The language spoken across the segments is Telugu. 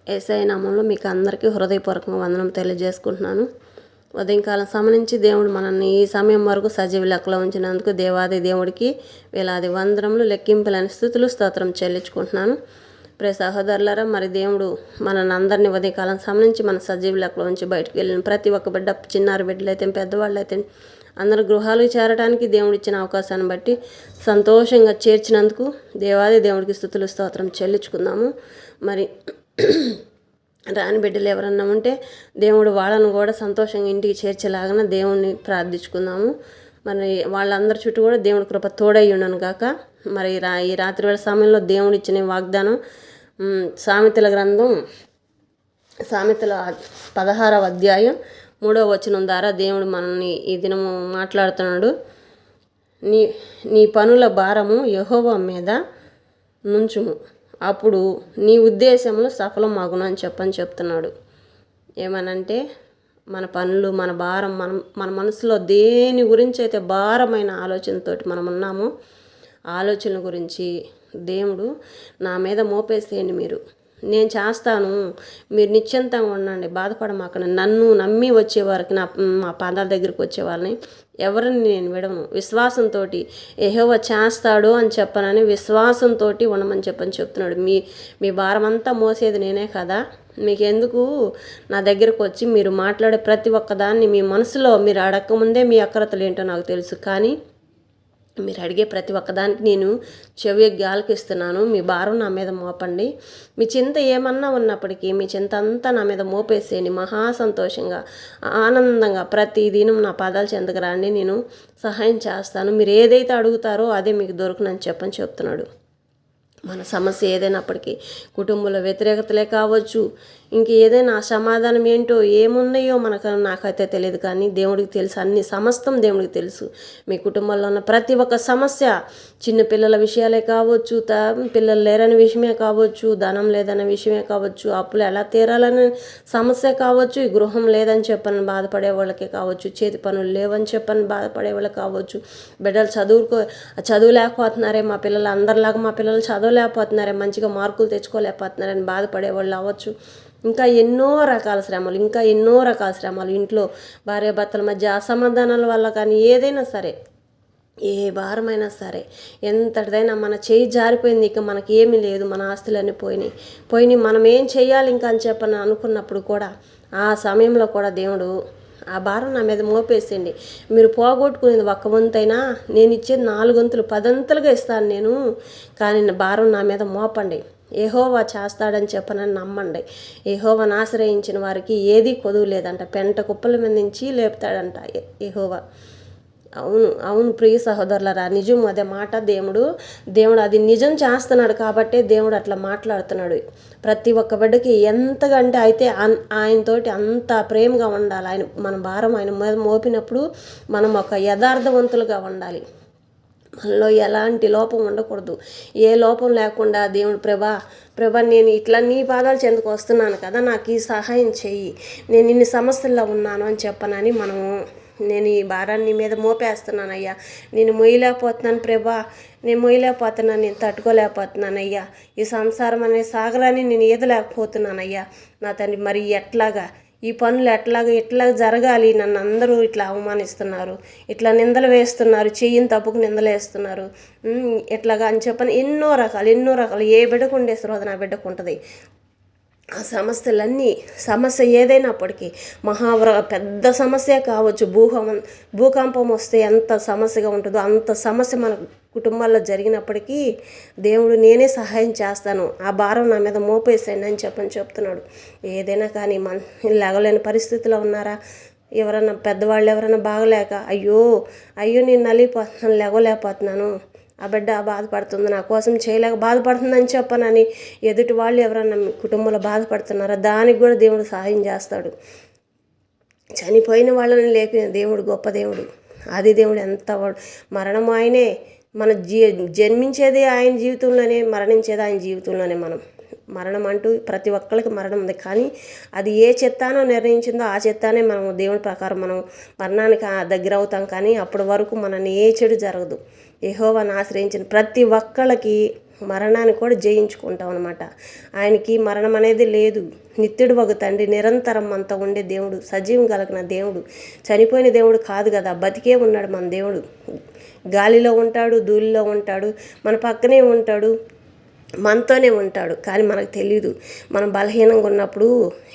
యేసయ్య నామంలో మీకు అందరికీ హృదయపూర్వకంగా వందనం తెలియజేసుకుంటున్నాను. ఉదయకాలం సమరించి దేవుడు మనల్ని ఈ సమయం వరకు సజీవ లెక్కలో ఉంచినందుకు దేవాది దేవుడికి వేలాది వందనములు లెక్కింపులని స్తుతులు స్తోత్రం చెల్లించుకుంటున్నాను. ప్రియ సహోదరులారా, మరి దేవుడు మనల్ని అందరినీ ఉదయకాలం సమరించి మన సజీవ లెక్కలో ఉంచి బయటకు వెళ్ళిన ప్రతి ఒక్క బిడ్డ, చిన్నారి బిడ్డలైతే పెద్దవాళ్ళు అయితే అందరు గృహాలకు చేరడానికి దేవుడు ఇచ్చిన అవకాశాన్ని బట్టి సంతోషంగా చేర్చినందుకు దేవాది దేవుడికి స్తుతులు స్తోత్రం చెల్లించుకుందాము. మరి రాని బిడ్డలు ఎవరన్నా ఉంటే దేవుడు వాళ్ళను కూడా సంతోషంగా ఇంటికి చేర్చేలాగా దేవుణ్ణి ప్రార్థించుకుందాము. మరి వాళ్ళందరి చుట్టూ కూడా దేవుడి కృప తోడై ఉండను గాక. మరి ఈ రాత్రి వేళ సమయంలో దేవుడు ఇచ్చిన వాగ్దానం సామెతల గ్రంథం సామెతల 16వ అధ్యాయం 3వ వచనం ద్వారా దేవుడు మనల్ని ఈ దినము మాట్లాడుతున్నాడు. నీ పనుల భారము యెహోవా మీద నుంచుము, అప్పుడు నీ ఉద్దేశములు సఫలమగును అని చెప్తున్నాడు. ఏమనంటే మన పనులు, మన భారం, మన మనసులో దేని గురించి అయితే భారమైన ఆలోచనతోటి మనం ఉన్నామో ఆలోచనల గురించి దేవుడు నా మీద మోపేసేయండి, నేను చేస్తాను, మీరు నిశ్చింతంగా ఉండండి, బాధపడమాకండి, నన్ను నమ్మి వచ్చేవారికి మా పాదాల దగ్గరికి వచ్చే వాళ్ళని ఎవరిని నేను విడవను, విశ్వాసంతో యెహోవా చేస్తాడు అని చెప్పనని విశ్వాసంతో ఉండమని చెప్తున్నాడు. మీ భారం అంతా మోసేది నేనే కదా, మీకెందుకు నా దగ్గరకు వచ్చి మీరు మాట్లాడే ప్రతి ఒక్కదాన్ని మీ మనసులో మీరు అడగకముందే మీ అక్రతలు ఏంటో నాకు తెలుసు, కానీ మీరు అడిగే ప్రతి ఒక్కదానికి నేను చెవి గాలికిస్తున్నాను. మీ భారం నా మీద మోపండి, మీ చింత ఏమన్నా ఉన్నప్పటికీ మీ చింత అంతా నా మీద మోపేసేయండి, మహా సంతోషంగా ఆనందంగా ప్రతి దినం నా పాదాలు చెంతకు రండి, నేను సహాయం చేస్తాను, మీరు ఏదైతే అడుగుతారో అదే మీకు దొరుకునని చెప్తున్నాడు. మన సమస్య ఏదైనప్పటికీ కుటుంబంలో వ్యతిరేకతలే కావచ్చు, ఇంక ఏదైనా సమాధానం ఏంటో ఏమున్నాయో నాకైతే తెలియదు, కానీ దేవుడికి తెలుసు, అన్ని సమస్తం దేవుడికి తెలుసు. మీ కుటుంబంలో ఉన్న ప్రతి ఒక్క సమస్య, చిన్న పిల్లల విషయాలే కావచ్చు, పిల్లలు లేరనే విషయమే కావచ్చు, ధనం లేదనే విషయమే కావచ్చు, అప్పులు ఎలా తీరాలనే సమస్య కావచ్చు, ఈ గృహం లేదని చెప్పని బాధపడే వాళ్ళకే కావచ్చు, చేతి పనులు లేవని చెప్పని బాధపడే వాళ్ళకి కావచ్చు, బిడ్డలు చదువులేకపోతున్నారే, మా పిల్లలు అందరిలాగా మా పిల్లలు చదవలేకపోతున్నారే, మంచిగా మార్కులు తెచ్చుకోలేకపోతున్నారని బాధపడే వాళ్ళు అవ్వచ్చు, ఇంకా ఎన్నో రకాల శ్రమలు ఇంట్లో భార్యాభర్తల మధ్య అసమాధానాల వల్ల కానీ ఏదైనా సరే, ఏ భారమైనా సరే, ఎంతటిదైనా మన చేయి జారిపోయింది, ఇక మనకి ఏమీ లేదు, మన ఆస్తులన్నీ పోయినాయి, మనం ఏం చేయాలి ఇంకా అని చెప్పని అనుకున్నప్పుడు కూడా ఆ సమయంలో కూడా దేవుడు ఆ భారం నా మీద మోపేసేయండి, మీరు పోగొట్టుకునేది ఒక్క వంతైనా నేను ఇచ్చేది 4 వంతులు 10 అంతలుగా ఇస్తాను నేను, కానీ భారం నా మీద మోపండి, యెహోవా చేస్తాడని చెప్పనని నమ్మండి. యెహోవాను ఆశ్రయించిన వారికి ఏది కొదువు లేదంట, పెంట కుప్పల మీద నుంచి లేపుతాడంట యెహోవా. అవును ప్రియ సహోదరులారా, నిజం అదే మాట. దేవుడు అది నిజం చేస్తున్నాడు కాబట్టే దేవుడు అట్లా మాట్లాడుతున్నాడు. ప్రతి ఒక్క బిడ్డకి ఎంతగా అంటే అయితే ఆయనతోటి అంత ప్రేమగా ఉండాలి. మన భారం ఆయన మీద మోపినప్పుడు మనం ఒక యథార్థవంతులుగా ఉండాలి, మనలో ఎలాంటి లోపం ఉండకూడదు, ఏ లోపం లేకుండా దేవుడు ప్రభా నేను ఇట్లా నీ పాదాలు చెందుకు వస్తున్నాను కదా, నాకు ఈ సహాయం చెయ్యి, నేను ఇన్ని సమస్యల్లో ఉన్నాను అని చెప్పనని నేను ఈ భారాన్ని మీద మోపేస్తున్నానయ్యా, నేను మొయ్యలేకపోతున్నాను ప్రభా, నేను తట్టుకోలేకపోతున్నానయ్యా, ఈ సంసారం అనే సాగరాన్ని నేను ఈదలేకపోతున్నానయ్యా నా తండ్రి, మరి ఎట్లాగా ఈ పనులు ఎట్లా జరగాలి, నన్ను అందరూ ఇట్లా అవమానిస్తున్నారు, ఇట్లా నిందలు వేస్తున్నారు, చెయ్యిని తప్పుకు నిందలు వేస్తున్నారు, ఎట్లాగా అని చెప్పని ఎన్నో రకాలు ఏ బిడ్డకు ఉండే శ్రోధ నా బిడ్డకు ఉంటుంది. ఆ సమస్య ఏదైనప్పటికీ పెద్ద సమస్య కావచ్చు, భూకంపం వస్తే ఎంత సమస్యగా ఉంటుందో అంత సమస్య మన కుటుంబాల్లో జరిగినప్పటికీ దేవుడు నేనే సహాయం చేస్తాను, ఆ భారం నా మీద మోపేసేయండి అని చెప్తున్నాడు. ఏదైనా కానీ లేగలేని పరిస్థితిలో ఉన్నారా, ఎవరన్నా పెద్దవాళ్ళు ఎవరైనా బాగలేక అయ్యో నేను నలిగిపోతున్నాను, లేగలేకపోతున్నాను, ఆ బిడ్డ బాధపడుతుంది, నా కోసం చేయలేక బాధపడుతుందని చెప్పనని ఎదుటి వాళ్ళు ఎవరన్నా మీ కుటుంబంలో బాధపడుతున్నారా, దానికి కూడా దేవుడు సహాయం చేస్తాడు. చనిపోయిన వాళ్ళని లేపిన దేవుడు గొప్ప దేవుడు, ఆది దేవుడు. ఎంత మరణం ఆయనే, మన జన్మించేది ఆయన జీవితంలోనే, మరణించేది ఆయన జీవితంలోనే. మరణం అంటూ ప్రతి ఒక్కరికి మరణం ఉంది, కానీ అది ఏ చిత్తానో నిర్ణయించిందో ఆ చిత్తానే మనం దేవుని ప్రకారం మనం మరణానికి దగ్గర అవుతాం, కానీ అప్పటి వరకు మనల్ని ఏ చెడు జరగదు. యెహోవాను ఆశ్రయించిన ప్రతి ఒక్కళ్ళకి మరణాన్ని కూడా జయించుకుంటాం అనమాట. ఆయనకి మరణం అనేది లేదు. నిత్యుడు ఒక తండ్రి, నిరంతరం అంతా ఉండే దేవుడు, సజీవం కలిగిన దేవుడు, చనిపోయిన దేవుడు కాదు కదా, బతికే ఉన్నాడు మన దేవుడు. గాలిలో ఉంటాడు, ధూళిలో ఉంటాడు, మన పక్కనే ఉంటాడు, మనతోనే ఉంటాడు. కానీ మనకు తెలియదు. మనం బలహీనంగా ఉన్నప్పుడు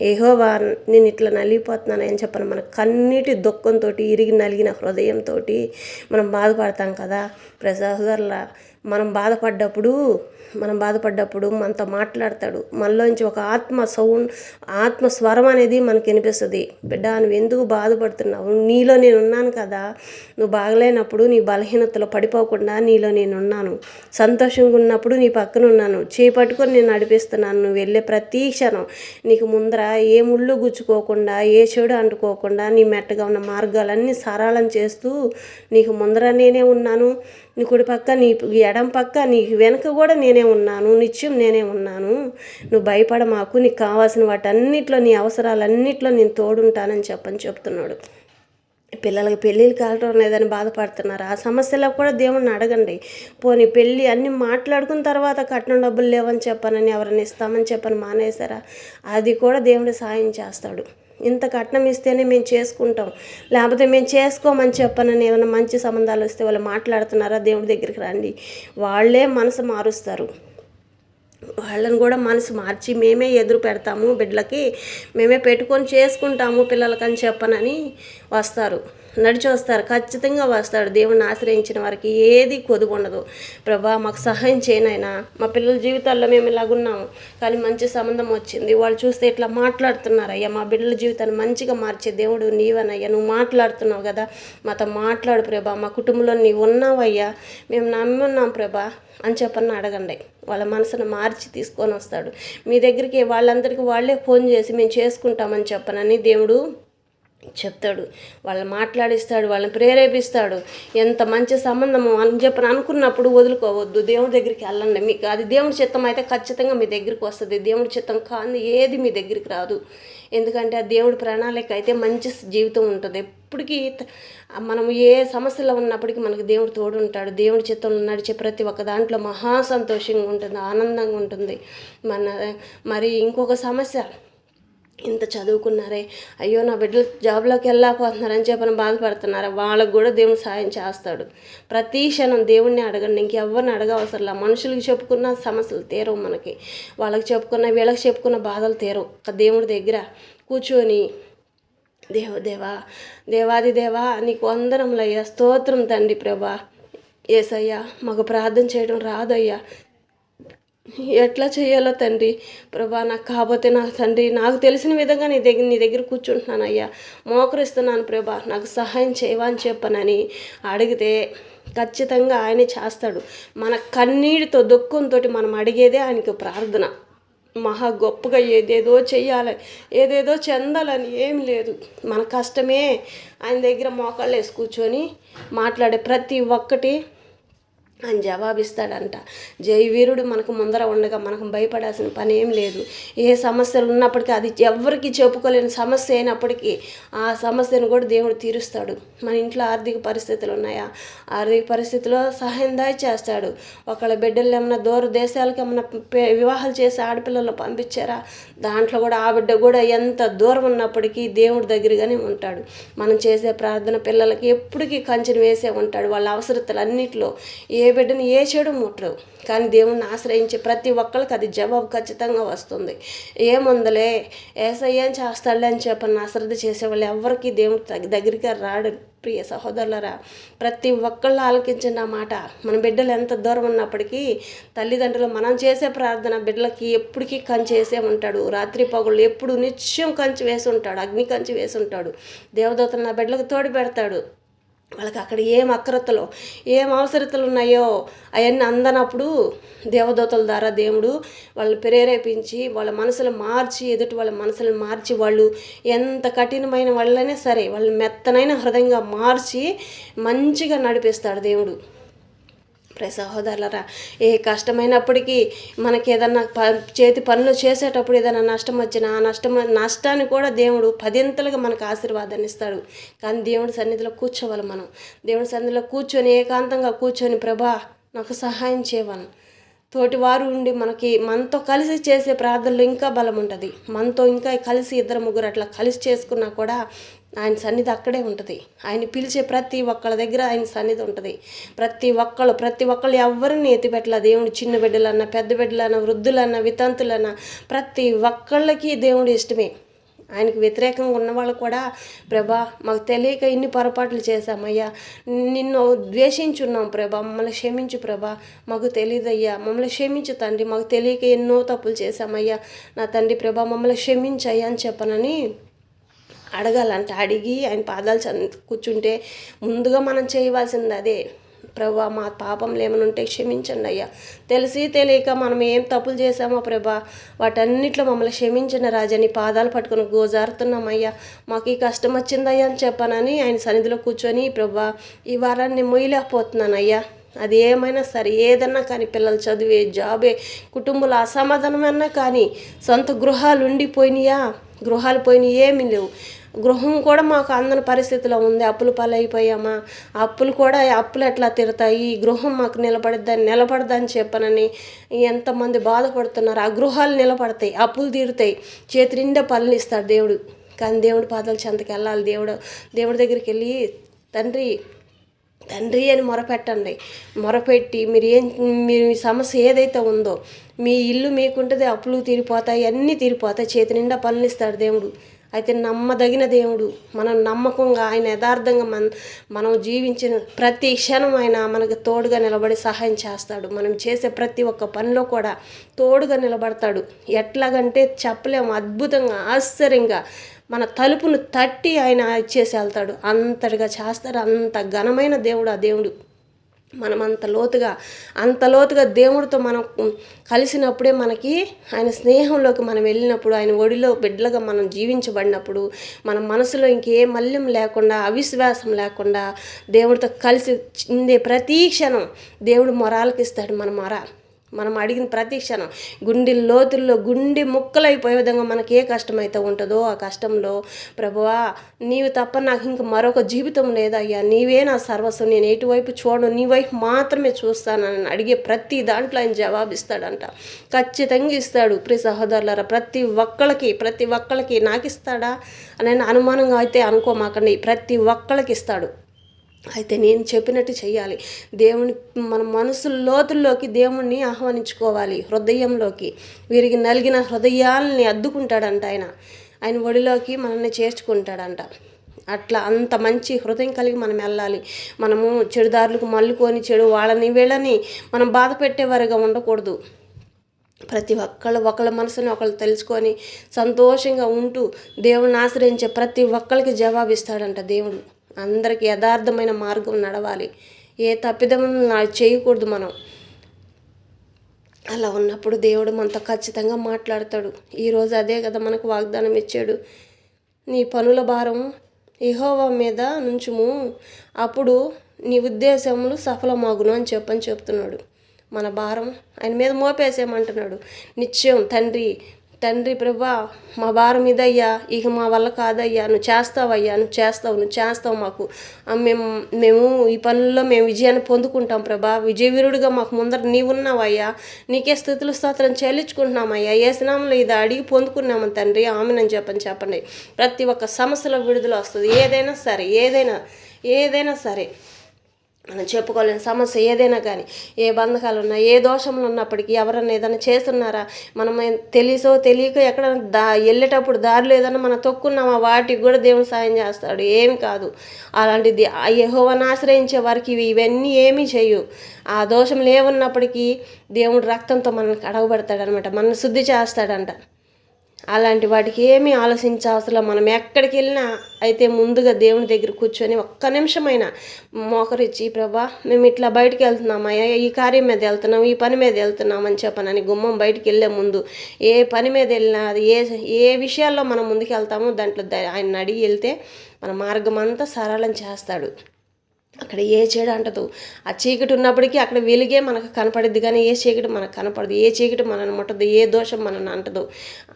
యెహోవా నేను ఇట్లా నలిగిపోతున్నాను అని చెప్పను, మన కన్నీటి దుఃఖంతో, ఇరిగి నలిగిన హృదయంతో మనం బాధపడతాం కదా సహోదరులా. మనం బాధపడ్డప్పుడు మనతో మాట్లాడతాడు. మనలోంచి ఒక ఆత్మ స్వరం అనేది మనకు వినిపిస్తుంది. బిడ్డ, నువ్వు ఎందుకు బాధపడుతున్నావు? నీలో నేను ఉన్నాను కదా. నువ్వు బాగలేనప్పుడు నీ బలహీనతలో పడిపోకుండా నీలో నేను ఉన్నాను. సంతోషంగా ఉన్నప్పుడు నీ పక్కన ఉన్నాను. చేపట్టుకొని నేను నడిపిస్తున్నాను. నువ్వు వెళ్ళే ప్రతి క్షణం నీకు ముందర ఏ ముళ్ళు గుచ్చుకోకుండా, ఏ చెడు అంటుకోకుండా నీ మెట్టగా ఉన్న మార్గాలన్నీ సరళం చేస్తూ నీకు ముందర నేనే ఉన్నాను. నీ కుడి పక్క, నీ ఎడం పక్క, నీ వెనక కూడా నేనే ఉన్నాను. నిత్యం నేనే ఉన్నాను. నువ్వు భయపడ మాకు. నీకు కావాల్సిన వాటన్నిటిలో, నీ అవసరాలన్నిటిలో నేను తోడుంటానని చెప్తున్నాడు. పిల్లలకి పెళ్ళిళ్ళు కావటం లేదని బాధపడుతున్నారు. ఆ సమస్యలో కూడా దేవుణ్ణి అడగండి. పోనీ పెళ్ళి అన్నీ మాట్లాడుకున్న తర్వాత కట్నం డబ్బులు లేవని చెప్పనని, ఎవరిని ఇస్తామని చెప్పని మానేశారా? అది కూడా దేవుడు సాయం చేస్తాడు. ఇంత కట్నం ఇస్తేనే మేము చేసుకుంటాం, లేకపోతే మేము చేసుకోమని చెప్పనని ఏమైనా మంచి సంబంధాలు వస్తే వాళ్ళు మాట్లాడుతున్నారా? దేవుడి దగ్గరికి రండి. వాళ్ళే మనసు మారుస్తారు. వాళ్ళని కూడా మనసు మార్చి మేమే ఎదురు పెడతాము బిడ్డలకి, మేమే పెట్టుకొని చేసుకుంటాము పిల్లలకని చెప్పనని వస్తారు, నడిచి వస్తారు. ఖచ్చితంగా వస్తాడు. దేవుడిని ఆశ్రయించిన వారికి ఏది కొదువు ఉండదు. ప్రభా మాకు సహాయం చేయనైనా, మా పిల్లల జీవితాల్లో మేము ఇలాగున్నాము కానీ మంచి సంబంధం వచ్చింది, వాళ్ళు చూస్తే ఇట్లా మాట్లాడుతున్నారు అయ్యా, మా బిడ్డల జీవితాన్ని మంచిగా మార్చే దేవుడు నీవనయ్యా, నువ్వు మాట్లాడుతున్నావు కదా, మాతో మాట్లాడు ప్రభా, మా కుటుంబంలో నీవు ఉన్నావయ్యా, మేము నమ్మున్నాం ప్రభా అని చెప్పని అడగండి. వాళ్ళ మనసును మార్చి తీసుకొని వస్తాడు మీ దగ్గరికి. వాళ్ళందరికీ వాళ్ళే ఫోన్ చేసి మేము చేసుకుంటామని చెప్పనని దేవుడు చెప్తాడు. వాళ్ళని మాట్లాడిస్తాడు, వాళ్ళని ప్రేరేపిస్తాడు. ఎంత మంచి సంబంధము అని చెప్పని అనుకున్నప్పుడు వదులుకోవద్దు. దేవుడి దగ్గరికి వెళ్ళండి. మీకు అది దేవుడి చిత్తం అయితే ఖచ్చితంగా మీ దగ్గరికి వస్తుంది. దేవుడి చిత్తం కాదు ఏది మీ దగ్గరికి రాదు. ఎందుకంటే ఆ దేవుడి ప్రణాళిక అయితే మంచి జీవితం ఉంటుంది. ఎప్పటికీ మనం ఏ సమస్యలో ఉన్నప్పటికీ మనకు దేవుడు తోడు ఉంటాడు. దేవుడి చిత్తంలో నడిచే ప్రతి ఒక్క దాంట్లో మహా సంతోషంగా ఉంటుంది, ఆనందంగా ఉంటుంది. మరి ఇంకొక సమస్య, ఇంత చదువుకున్నారే, అయ్యో నా బిడ్డలు జాబ్లోకి వెళ్ళకపోతున్నారని చెప్పని బాధపడుతున్నారా? వాళ్ళకు కూడా దేవుడు సాయం చేస్తాడు. ప్రతి క్షణం దేవుడిని అడగండి, ఇంకెవ్వరిని అడగవసరంలా. మనుషులకి చెప్పుకున్న సమస్యలు తీరవు మనకి, వాళ్ళకి చెప్పుకున్న, వీళ్ళకి చెప్పుకున్న బాధలు తీరవు. దేవుడి దగ్గర కూర్చొని దేవాది దేవా నీకు వందనములయ్యా, స్తోత్రం తండ్రి ప్రభా, యేసయ్యా మాకు ప్రార్థన చేయడం రాదయ్యా, ఎట్లా చేయాలో తండ్రి ప్రభా నాకు కాకపోతే నా తండ్రి నాకు తెలిసిన విధంగా నీ దగ్గర కూర్చుంటున్నాను అయ్యా, మోకరిస్తున్నాను ప్రభా నాకు సహాయం చేయవా అని చెప్పనని అడిగితే ఖచ్చితంగా ఆయనే చేస్తాడు. మన కన్నీటితో దుఃఖంతో మనం అడిగేదే ఆయనకు ప్రార్థన. మహా గొప్పగా ఏదేదో చెయ్యాలి, ఏదేదో చెందాలని ఏం లేదు. మన కష్టమే ఆయన దగ్గర మోకాళ్ళు వేసి కూర్చొని మాట్లాడే ప్రతి ఒక్కటి ఆయన జవాబిస్తాడంట. జయవీరుడు మనకు ముందర ఉండగా మనకు భయపడాల్సిన పని ఏం లేదు. ఏ సమస్యలు ఉన్నప్పటికీ, అది ఎవరికి చెప్పుకోలేని సమస్య అయినప్పటికీ ఆ సమస్యను కూడా దేవుడు తీరుస్తాడు. మన ఇంట్లో ఆర్థిక పరిస్థితులు ఉన్నాయా, ఆర్థిక పరిస్థితిలో సహాయం చేస్తాడు. ఒకళ్ళ బిడ్డలు ఏమన్నా దూర దేశాలకు ఏమన్నా వివాహాలు చేసి ఆడపిల్లలు పంపించారా, దాంట్లో కూడా ఆ బిడ్డ కూడా ఎంత దూరం ఉన్నప్పటికీ దేవుడి దగ్గరగానే ఉంటాడు. మనం చేసే ప్రార్థన పిల్లలకి ఎప్పటికీ కంచెను వేసే ఉంటాడు. వాళ్ళ అవసరతలు అన్నింటిలో ఏ బిడ్డని ఏ చెడు ముట్టరు. కానీ దేవుణ్ణి ఆశ్రయించే ప్రతి ఒక్కరికి అది జవాబు ఖచ్చితంగా వస్తుంది. ఏముందలే ఏసయ్య ఏం చేస్తాడులే అని చెప్పని అశ్రద్ధ చేసేవాళ్ళు ఎవరికి దేవుడి దగ్గరికి రాడు. ప్రియ సహోదరులరా, ప్రతి ఒక్కళ్ళు ఆలకించండి ఆ మాట. మన బిడ్డలు ఎంత దూరం ఉన్నప్పటికీ తల్లిదండ్రులు మనం చేసే ప్రార్థన బిడ్డలకి ఎప్పటికీ కంచి వేసే ఉంటాడు. రాత్రి పగుళ్ళు ఎప్పుడు నిత్యం కంచి వేసి ఉంటాడు, అగ్ని కంచి వేసి ఉంటాడు. దేవదూతలు నా బిడ్డలకు తోడు పెడతాడు. వాళ్ళకి అక్కడ ఏం అక్రతలో ఏం అవసరతలు ఉన్నాయో అవన్నీ అందనప్పుడు దేవదూతల ద్వారా దేవుడు వాళ్ళు ప్రేరేపించి వాళ్ళ మనసులు మార్చి, ఎదుటి వాళ్ళ మనసులు మార్చి, వాళ్ళు ఎంత కఠినమైన వాళ్ళైనా సరే వాళ్ళు మెత్తనైన హృదయంగా మార్చి మంచిగా నడిపిస్తాడు దేవుడు. సహోదరులరా, ఏ కష్టమైనప్పటికీ మనకి ఏదన్నా చేతి పనులు చేసేటప్పుడు ఏదైనా నష్టం వచ్చినా ఆ నష్టాన్ని కూడా దేవుడు 10ంతలుగా మనకు ఆశీర్వాదాన్ని ఇస్తాడు. కానీ దేవుడి సన్నిధిలో కూర్చోవాలి. మనం దేవుడి సన్నిధిలో కూర్చొని ఏకాంతంగా కూర్చొని ప్రభా నాకు సహాయం చేయవను, తోటివారు ఉండి మనతో కలిసి చేసే ప్రార్థనలో ఇంకా బలం ఉంటుంది. మనతో ఇంకా కలిసి 2-3 అట్లా కలిసి చేసుకున్నా కూడా ఆయన సన్నిధి అక్కడే ఉంటుంది. ఆయన పిలిచే ప్రతి ఒక్కళ్ళ దగ్గర ఆయన సన్నిధి ఉంటుంది. ప్రతి ఒక్కళ్ళు ఎవరిని ఎత్తిపెట్టలే దేవుడు. చిన్న బిడ్డలన్నా, పెద్ద బిడ్డలన్నా, వృద్ధులన్నా, వితంతులన్నా ప్రతి ఒక్కళ్ళకి దేవుడు ఇష్టమే. ఆయనకు వ్యతిరేకంగా ఉన్నవాళ్ళు కూడా, ప్రభా మాకు తెలియక ఇన్ని పొరపాట్లు చేశామయ్యా, నిన్ను ద్వేషించున్నాం ప్రభా, మమ్మల్ని క్షమించు ప్రభా, మాకు తెలియదయ్యా, మమ్మల్ని క్షమించు తండ్రి, మాకు తెలియక ఎన్నో తప్పులు చేశామయ్యా నా తండ్రి ప్రభా, మమ్మల్ని క్షమించయ్యా అని చెప్పనని అడగాలంట. అడిగి ఆయన పాదాలు కూర్చుంటే ముందుగా మనం చేయవలసింది అదే. ప్రభా మా పాపంలు ఏమైనా ఉంటే క్షమించండి అయ్యా, తెలిసి తెలియక మనం ఏం తప్పులు చేశామో ప్రభా వాటన్నిట్లో మమ్మల్ని క్షమించండి రాజని పాదాలు పట్టుకుని గోజారుతున్నామయ్యా, మాకు ఈ కష్టం వచ్చిందయ్యా అని చెప్పానని ఆయన సన్నిధిలో కూర్చొని, ప్రభా ఈ వారాన్ని మొయ్యలేకపోతున్నానయ్యా, అది ఏమైనా సరే ఏదన్నా కానీ, పిల్లలు చదివే, జాబే, కుటుంబాల అసమాధానమన్నా కానీ, సొంత గృహాలు ఉండిపోయినాయా, గృహాలు పోయినాయి ఏమీ లేవు, గృహం కూడా మాకు అందని పరిస్థితిలో ఉంది, అప్పులు పాలైపోయామా, అప్పులు ఎట్లా తీరుతాయి, ఈ గృహం మాకు నిలబడదని చెప్పనని ఎంతమంది బాధపడుతున్నారు. ఆ గృహాలు నిలబడతాయి, అప్పులు తీరుతాయి, చేతి నిండా పనులు ఇస్తాడు దేవుడు. కానీ దేవుడి పాదాల చెంతకి వెళ్ళాలి. దేవుడి దగ్గరికి వెళ్ళి తండ్రి అని మొరపెట్టండి. మొరపెట్టి మీరు సమస్య ఏదైతే ఉందో, మీ ఇల్లు మీకుంటుంది, అప్పులు తీరిపోతాయి, అన్నీ తీరిపోతాయి, చేతి నిండా పనులు ఇస్తాడు దేవుడు. అయితే నమ్మదగిన దేవుడు, మనం నమ్మకంగా ఆయన యథార్థంగా మనం జీవించిన ప్రతి క్షణం ఆయన మనకు తోడుగా నిలబడి సహాయం చేస్తాడు. మనం చేసే ప్రతి ఒక్క పనిలో కూడా తోడుగా నిలబడతాడు. ఎట్లాగంటే చెప్పలేము, అద్భుతంగా, ఆశ్చర్యంగా మన తలుపును తట్టి ఆయన ఇచ్చేసి వెళ్తాడు. అంతటిగా చేస్తాడు. అంత ఘనమైన దేవుడు ఆ దేవుడు. మనం అంత లోతుగా దేవుడితో మనం కలిసినప్పుడే మనకి ఆయన స్నేహంలోకి మనం వెళ్ళినప్పుడు, ఆయన ఒడిలో బిడ్డలుగా మనం జీవించబడినప్పుడు, మన మనసులో ఇంకే మల్యం లేకుండా, అవిశ్వాసం లేకుండా దేవుడితో కలిసి చిందే ప్రతి క్షణం దేవుడు మొరాలకిస్తాడు. మనం అడిగిన ప్రతి క్షణం గుండె లోతుల్లో గుండె ముక్కలైపోయే విధంగా మనకి ఏ కష్టమైతే ఉంటుందో ఆ కష్టంలో, ప్రభువా నీవు తప్ప నాకు ఇంక మరొక జీవితం లేదయ్యా, నీవే నా సర్వస్వం, నేను ఎటువైపు చూడను, నీ వైపు మాత్రమే చూస్తానని అడిగే ప్రతి దాంట్లో ఆయన జవాబిస్తాడంట. ఖచ్చితంగా ఇస్తాడు. ప్రియ సహోదరులారా, ప్రతి ఒక్కళ్ళకి నాకు ఇస్తాడా అని అనుమానంగా అయితే అనుకోమాకండి. ప్రతి ఒక్కళ్ళకి ఇస్తాడు. అయితే నేను చెప్పినట్టు చెయ్యాలి. మన మనసు లోతుల్లోకి దేవుణ్ణి ఆహ్వానించుకోవాలి. హృదయంలోకి వీరికి నలిగిన హృదయాలని అద్దుకుంటాడంట ఆయన ఒడిలోకి మనల్ని చేర్చుకుంటాడంట. అట్లా అంత మంచి హృదయం కలిగి మనం వెళ్ళాలి. మనము చెడుదారులకు మల్లుకొని వాళ్ళని వీళ్ళని మనం బాధ పెట్టేవారుగా ఉండకూడదు. ప్రతి ఒకళ్ళ మనసుని ఒకళ్ళు తెలుసుకొని సంతోషంగా ఉంటూ దేవుడిని ఆశ్రయించే ప్రతి ఒక్కరికి జవాబిస్తాడంట దేవుడు. అందరికీ యథార్థమైన మార్గం నడవాలి, ఏ తప్పిదం చేయకూడదు మనం. అలా ఉన్నప్పుడు దేవుడు మనతో ఖచ్చితంగా మాట్లాడతాడు. ఈరోజు అదే కదా మనకు వాగ్దానం ఇచ్చాడు. నీ పనుల భారం యెహోవా మీద నుంచుము, అప్పుడు నీ ఉద్దేశములు సఫలమగును అని చెప్తున్నాడు. మన భారం ఆయన మీద మోపేసేయమంటున్నాడు. నిత్యం తండ్రి ప్రభా మా భారం ఇదయ్యా, ఇక మా వల్ల కాదయ్యా, నువ్వు చేస్తావు మాకు, మేము ఈ పనుల్లో మేము విజయాన్ని పొందుకుంటాం ప్రభా, విజయవీరుడిగా మాకు ముందర నీవున్నావయ్యా, నీకే స్థుతులు స్తోత్రం చెల్లించుకుంటున్నామయ్యా, యేసునామములో ఇది అడిగి పొందుకున్నామని తండ్రి ఆమెనని చెప్పండి. ప్రతి ఒక్క సమస్యలో విడుదల వస్తుంది. ఏదైనా సరే మనం చెప్పుకోలేని సమస్య ఏదైనా కానీ, ఏ బంధకాలు ఉన్నా, ఏ దోషములు ఉన్నప్పటికీ, ఎవరన్నా ఏదైనా చేస్తున్నారా, మనం తెలిసో తెలియక ఎక్కడ వెళ్ళేటప్పుడు దారిలో ఏదైనా మనం తొక్కున్నామా, వాటికి కూడా దేవుడు సాయం చేస్తాడు. ఏమి కాదు. అలాంటిది యెహోవాను ఆశ్రయించే వారికి ఇవన్నీ ఏమీ చేయు. ఆ దోషములు ఏమున్నప్పటికీ దేవుడు రక్తంతో మనల్ని కడగబెడతాడనమాట, మనల్ని శుద్ధి చేస్తాడంట. అలాంటి వాటికి ఏమీ ఆలోచించవసరం. మనం ఎక్కడికి వెళ్ళినా అయితే ముందుగా దేవుని దగ్గర కూర్చొని ఒక్క నిమిషమైనా మోకరిచ్చి, ప్రభా మేము ఇట్లా బయటికి వెళ్తున్నామయ్యా, ఈ కార్యం మీద వెళ్తున్నాం, ఈ పని మీద వెళ్తున్నామని చెప్పనని గుమ్మం బయటికి వెళ్ళే ముందు ఏ పని మీద వెళ్ళినా, అది ఏ విషయాల్లో మనం ముందుకు వెళ్తామో దాంట్లో ఆయన అడిగి వెళ్తే మన మార్గం అంతా సరళం చేస్తాడు. అక్కడ ఏ చీడ అంటదు. ఆ చీకటి ఉన్నప్పటికీ అక్కడ వెలుగే మనకు కనపడిద్ది, కానీ ఏ చీకటి మనకు కనపడదు, ఏ చీకటి మనల్ని ముట్టదు, ఏ దోషం మనల్ని అంటదు.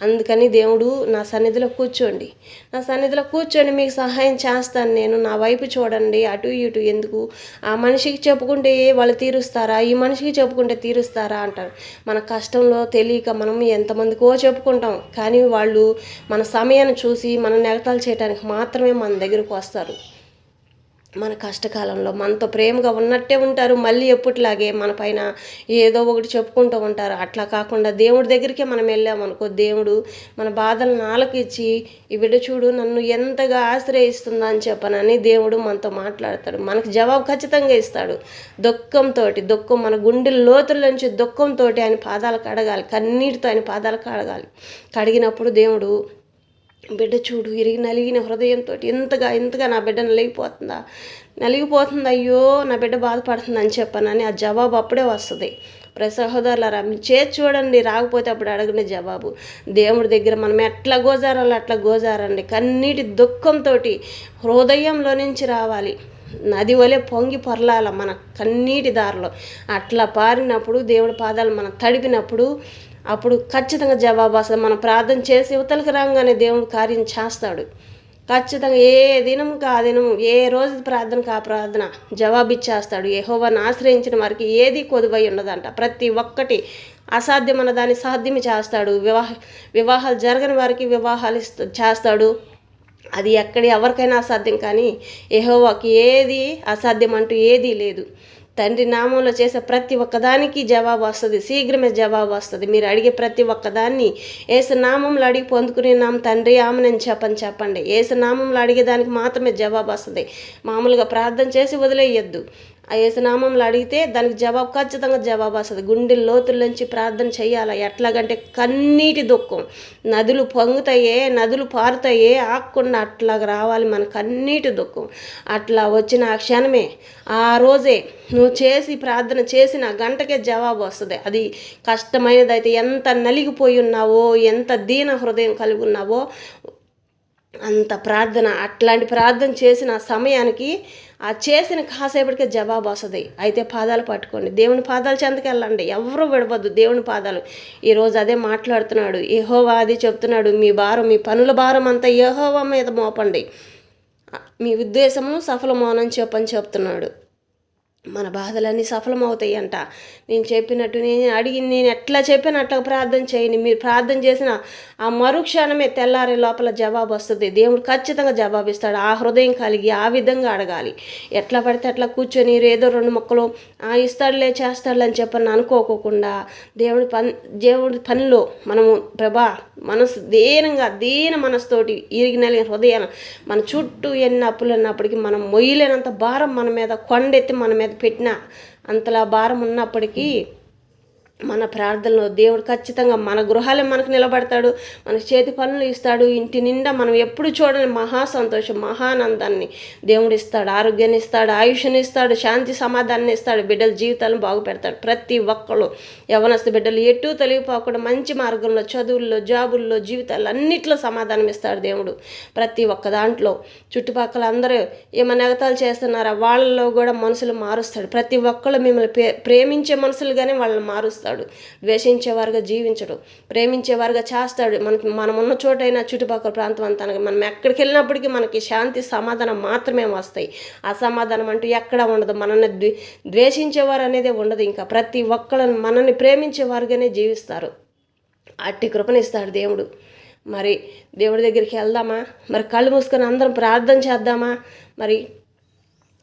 అందుకని దేవుడు నా సన్నిధిలో కూర్చోండి, నా సన్నిధిలో కూర్చోండి, మీకు సహాయం చేస్తాను నేను, నా వైపు చూడండి, అటు ఇటు ఎందుకు, ఆ మనిషికి చెప్పుకుంటే వాళ్ళు తీరుస్తారా, ఈ మనిషికి చెప్పుకుంటే తీరుస్తారా అంటారు. మన కష్టంలో తెలియక మనం ఎంతమందికో చెప్పుకుంటాం, కానీ వాళ్ళు మన సమయాన్ని చూసి మనం ఎగతాళి చేయడానికి మాత్రమే మన దగ్గరకు వస్తారు. మన కష్టకాలంలో మనతో ప్రేమగా ఉన్నట్టే ఉంటారు, మళ్ళీ ఎప్పటిలాగే మన పైన ఏదో ఒకటి చెప్పుకుంటూ ఉంటారు. అట్లా కాకుండా దేవుడి దగ్గరికే మనం వెళ్ళామనుకో, దేవుడు మన బాధలను ఆలకించి ఈ బిడ్డ చూడు నన్ను ఎంతగా ఆశ్రయిస్తుందా అని చెప్పనని దేవుడు మనతో మాట్లాడతాడు. మనకు జవాబు ఖచ్చితంగా ఇస్తాడు. దుఃఖం మన గుండెల లోతుల నుంచి దుఃఖంతో ఆయన పాదాలు కడగాలి, కన్నీటితో ఆయన పాదాలు కడగాలి. కడిగినప్పుడు దేవుడు బిడ్డ చూడు ఇరిగి నలిగిన హృదయంతో ఇంతగా నా బిడ్డ నలిగిపోతుంది, అయ్యో నా బిడ్డ బాధపడుతుంది అని చెప్పనని ఆ జవాబు అప్పుడే వస్తుంది. ప్రతి సహోదరులారా చేసి చూడండి, రాకపోతే అప్పుడు అడగని జవాబు. దేవుడి దగ్గర మనం ఎట్లా గోజారాలో అట్లా గోజారండి. కన్నీటి దుఃఖంతో హృదయంలో నుంచి రావాలి, నది వలె పొంగి పొరలాల మన కన్నీటి దారిలో. అట్లా పారినప్పుడు దేవుడి పాదాలు మనం తడిపినప్పుడు అప్పుడు ఖచ్చితంగా జవాబు వస్తుంది. మనం ప్రార్థన చేసి యువతలకు రాగానే దేవుడు కార్యం చేస్తాడు. ఖచ్చితంగా ఏ దినంకి ఆ దినం, ఏ రోజు ప్రార్థనకు ఆ ప్రార్థన జవాబిచ్చేస్తాడు. యెహోవాను ఆశ్రయించిన వారికి ఏది కొదువై ఉండదంట. ప్రతి ఒక్కటి అసాధ్యమైన దాన్ని సాధ్యం చేస్తాడు. వివాహాలు జరగని వారికి వివాహాలు చేస్తాడు. అది ఎవరికైనా అసాధ్యం, కానీ యెహోవాకి ఏది అసాధ్యం అంటూ ఏదీ లేదు. తండ్రి నామంలో చేసే ప్రతి ఒక్కదానికి జవాబు వస్తుంది, శీఘ్రమే జవాబు వస్తుంది. మీరు అడిగే ప్రతి ఒక్కదాన్ని యేసు నామంలో అడిగి పొందుకునే నామ తండ్రి ఆమెనని చెప్పండి. యేసు నామంలో అడిగేదానికి మాత్రమే జవాబు వస్తుంది. మామూలుగా ప్రార్థన చేసి వదిలేయొద్దు. ఆ యేసునామంలో అడిగితే దానికి జవాబు ఖచ్చితంగా జవాబు వస్తుంది. గుండె లోతుల నుంచి ప్రార్థన చేయాలి. ఎట్లాగంటే కన్నీటి దుఃఖం, నదులు పొంగుతాయే, నదులు పారుతాయే, ఆకుండా అట్లాగా రావాలి మన కన్నీటి దుఃఖం. అట్లా వచ్చిన ఆ క్షణమే, ఆ రోజే నువ్వు చేసి ప్రార్థన చేసిన గంటకే జవాబు వస్తుంది. అది కష్టమైనదైతే, ఎంత నలిగిపోయి ఉన్నావో, ఎంత దీన హృదయం కలిగి ఉన్నావో అంత ప్రార్థన, అట్లాంటి ప్రార్థన చేసిన సమయానికి ఆ చేసిన కాసేపటికే జవాబు వస్తుంది. అయితే పాదాలు పట్టుకోండి, దేవుని పాదాలు చెంతకు వెళ్ళండి, ఎవరు విడవద్దు దేవుని పాదాలు. ఈరోజు అదే మాట్లాడుతున్నాడు యెహోవా, అది చెప్తున్నాడు. మీ పనుల భారం అంతా యెహోవా మీద మోపండి, మీ ఉద్దేశము సఫలమోనని చెప్తున్నాడు. మన బాధలన్నీ సఫలమవుతాయి అంట. నేను చెప్పినట్టు, నేను ఎట్లా చెప్పిన అట్లా ప్రార్థన చేయండి. మీరు ప్రార్థన చేసిన ఆ మరుక్షణమే తెల్లారే లోపల జవాబు వస్తుంది. దేవుడు ఖచ్చితంగా జవాబిస్తాడు. ఆ హృదయం కలిగి ఆ విధంగా అడగాలి. ఎట్లా పడితే అట్లా కూర్చొని ఏదో రెండు మొక్కలు ఇస్తాడులే చేస్తాడులే అని చెప్పని అనుకోకుండా దేవుడి పనిలో మనము మనసు దీన మనసుతోటి ఇరిగినలిగిన హృదయాలు, మన చుట్టూ ఎన్ని అప్పులు ఉన్నప్పటికీ మనం మొయ్యలేనంత భారం మన మీద, కొండెత్తి మన మీద పెట్టిన అంతలా భారం ఉన్నప్పటికీ మన ప్రార్థనలో దేవుడు ఖచ్చితంగా మన గృహాలే మనకు నిలబడతాడు, మన చేతి పనులు ఇస్తాడు. ఇంటి నిండా మనం ఎప్పుడు చూడని మహా సంతోషం, మహానందాన్ని దేవుడు ఇస్తాడు. ఆరోగ్యాన్ని ఇస్తాడు, ఆయుష్ని ఇస్తాడు, శాంతి సమాధానాన్ని ఇస్తాడు, బిడ్డల జీవితాలను బాగుపెడతాడు. ప్రతి ఒక్కళ్ళు యవనస్తు బిడ్డలు ఎటు తొలగిపోకుండా మంచి మార్గంలో, చదువుల్లో, జాబుల్లో, జీవితాలు అన్నిట్లో సమాధానం ఇస్తాడు దేవుడు. ప్రతి ఒక్క దాంట్లో చుట్టుపక్కల అందరూ ఏమైనా ఎగతాలు చేస్తున్నారా, వాళ్ళలో కూడా మనసులు మారుస్తాడు. ప్రతి ఒక్కళ్ళు మిమ్మల్ని ప్రేమించే మనసులుగానే వాళ్ళని మారుస్తాడు. ద్వేషించేవారుగా జీవించడు, ప్రేమించేవారుగా చేస్తాడు. మనం ఉన్న చోటైనా చుట్టుపక్కల ప్రాంతం అంతా మనం ఎక్కడికి వెళ్ళినప్పటికీ మనకి శాంతి సమాధానం మాత్రమే వస్తాయి. అసమాధానం అంటూ ఎక్కడ ఉండదు. మనల్ని ద్వేషించేవారు అనేది ఉండదు. ఇంకా ప్రతి ఒక్కళ్ళని మనల్ని ప్రేమించేవారుగానే జీవిస్తారు. అట్టి కృపనిస్తాడు దేవుడు. మరి దేవుడి దగ్గరికి వెళ్దామా? మరి కళ్ళు మూసుకొని అందరం ప్రార్థన చేద్దామా? మరి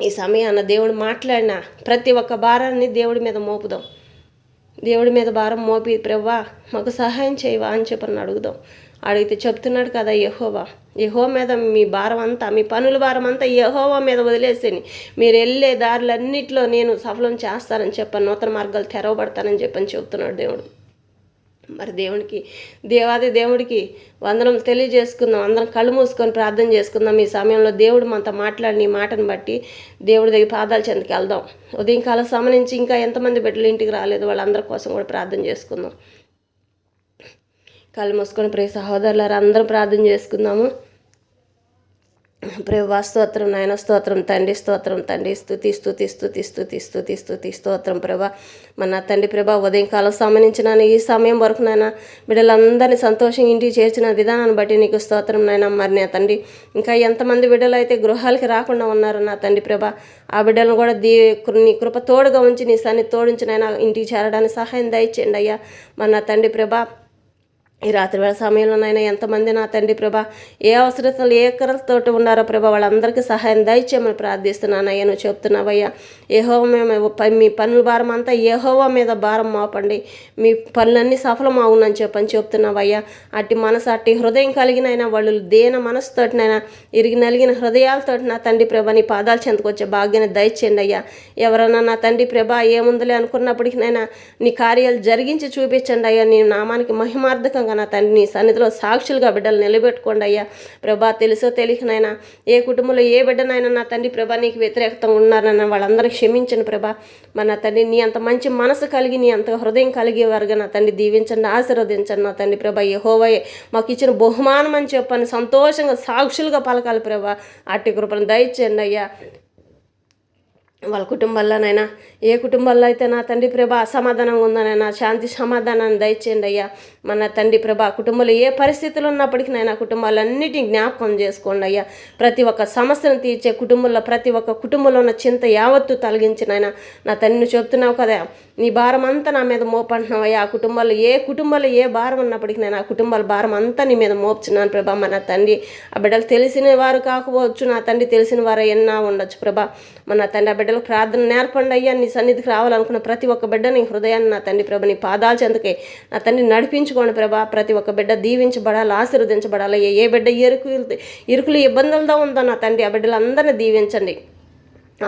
ఈ సమయాన దేవుడు మాట్లాడిన ప్రతి ఒక్క భారాన్ని దేవుడి మీద మోపుదాం. దేవుడి మీద భారం మోపి, ప్రభువా మాకు సహాయం చేయవా అని చెప్పని అడుగుదాం. అడిగితే చెప్తున్నాడు కదా యెహోవా మీద మీ భారం అంతా, మీ పనుల భారం అంతా యెహోవా మీద వదిలేసేని, మీరు వెళ్ళే దారులన్నింటిలో నేను సఫలం చేస్తానని చెప్పని, నూతన మార్గాలు తెరవబడతానని చెప్పని చెప్తున్నాడు దేవుడు. మరి దేవుడికి వందనలు తెలియజేసుకుందాం. అందరం కళ్ళు మూసుకొని ప్రార్థన చేసుకుందాం. ఈ సమయంలో దేవుడు మనతో మాట్లాడిన ఈ మాటను బట్టి దేవుడి దగ్గర పాదాల చెంతకి వెళ్దాం. ఉదయం కాలం సమయం నుంచి ఇంకా ఎంతమంది బిడ్డలు ఇంటికి రాలేదు, వాళ్ళందరి కోసం కూడా ప్రార్థన చేసుకుందాం. కళ్ళు మూసుకొని ప్రియ సహోదరులారా అందరం ప్రార్థన చేసుకుందాము. ప్రభా స్తోత్రం నాయన స్తోత్రం తండ్రి స్తోత్రం తండ్రి స్తుతి స్తుతి స్తుతి స్తుతి స్తుతి స్తుతి స్తోత్రం ప్రభా మన తండ్రి ప్రభా ఉదయకాలం సంబంధించిన ఈ సమయం వరకు నాయన బిడ్డలందరినీ సంతోషంగా ఇంటికి చేర్చిన విధానాన్ని బట్టి నీకు స్తోత్రం నాయన. మరి నా తండ్రి ఇంకా ఎంతమంది బిడ్డలు అయితే గృహాలకి రాకుండా ఉన్నారు నా తండ్రి ప్రభా, ఆ బిడ్డలను కూడా నీ కృప తోడుగా ఉంచి నీ సన్ని తోడించి నాయన ఇంటికి చేరడానికి సహాయం దయచేయండి అయ్యా. మన నా తండ్రి ప్రభా ఈ రాత్రి వేళ సమయంలోనైనా ఎంతమంది నా తండ్రి ప్రభా ఏ అవసరతలు ఏ కరలతోటి ఉన్నారో ప్రభా వాళ్ళందరికీ సహాయం దయచేయమని ప్రార్థిస్తున్నానయ్యా. నువ్వు చెప్తున్నావయ్యా యెహోవా మీ పనుల భారం అంతా యెహోవా మీద భారం మోపండి, మీ పనులన్నీ సఫలం అవునని చెప్తున్నావయ్యా. అట్టి మనసు అట్టి హృదయం కలిగినైనా వాళ్ళు దేన మనసుతోటినైనా ఇరిగి నలిగిన హృదయాలతోటి నా తండ్రి ప్రభా నీ పాదాలు చెందుకొచ్చే భాగ్యాన్ని దయచేయండి అయ్యా. ఎవరన్నా నా తండ్రి ప్రభా ఏముందులే అనుకున్నప్పటికీనైనా నీ కార్యాలు జరిగించి చూపించండి అయ్యా. నీ నామానికి మహిమార్థకంగా నా తండ్రి నీ సన్నిధిలో సాక్షులుగా బిడ్డలు నిలబెట్టుకోండి అయ్యా. ప్రభా తెలుసో తెలియకనైనా ఏ కుటుంబంలో ఏ బిడ్డనైనా నా తండ్రి ప్రభా నీకు వ్యతిరేకంగా ఉన్నారన్న వాళ్ళందరికీ క్షమించండి ప్రభా. మన నా తండ్రి నీ అంత మంచి మనసు కలిగి నీ అంత హృదయం కలిగే వారుగా నా తండ్రి దీవించండి, ఆశీర్వదించండి నా తండ్రి ప్రభా. యెహోవాయే మాకు ఇచ్చిన బహుమానం అని చెప్పని సంతోషంగా సాక్షులుగా పలకాలి ప్రభా. అట్టి కృపను దయచేయండి అయ్యా. వాళ్ళ కుటుంబాల్లోనైనా ఏ కుటుంబాల్లో అయితే నా తండ్రి ప్రభా అసమాధానంగా ఉందనైనా శాంతి సమాధానాన్ని దయచేయండి అయ్యా. మన తండ్రి ప్రభా కుటుంబంలో ఏ పరిస్థితులు ఉన్నప్పటికీ నైనా కుటుంబాలన్నిటిని జ్ఞాపకం చేసుకోండి అయ్యా. ప్రతి ఒక్క సమస్యను తీర్చే కుటుంబంలో ప్రతి ఒక్క కుటుంబంలో ఉన్న చింత యావత్తు తొలగించినైనా నా తండ్రిని చెప్తున్నావు కదా నీ భారం అంతా నా మీద మోపంటున్నావు అయ్యా. ఆ కుటుంబాల్లో ఏ భారం ఉన్నప్పటికీ నేను ఆ కుటుంబాల భారం అంతా నీ మీద మోపుచున్నాను ప్రభా. మన తండ్రి ఆ బిడ్డలు తెలిసిన వారు కాకపోవచ్చు, నా తండ్రి తెలిసిన వారు ఎన్నా ఉండొచ్చు ప్రభా. మన తండ్రి ఆ బిడ్డలకు ప్రార్థన నేర్పండి అయ్యా. నీ సన్నిధికి రావాలనుకున్న ప్రతి ఒక్క బిడ్డ నీ హృదయాన్ని నా తండ్రి ప్రభ నీ పాదాల చెంతకే నా తండ్రి నడిపించుకోండి ప్రభా. ప్రతి ఒక్క బిడ్డ దీవించబడాలి, ఆశీర్వదించబడాలి. ఏ బిడ్డ ఇరుకులు ఇబ్బందులతో ఉందో నా తండ్రి ఆ బిడ్డలందరినీ దీవించండి,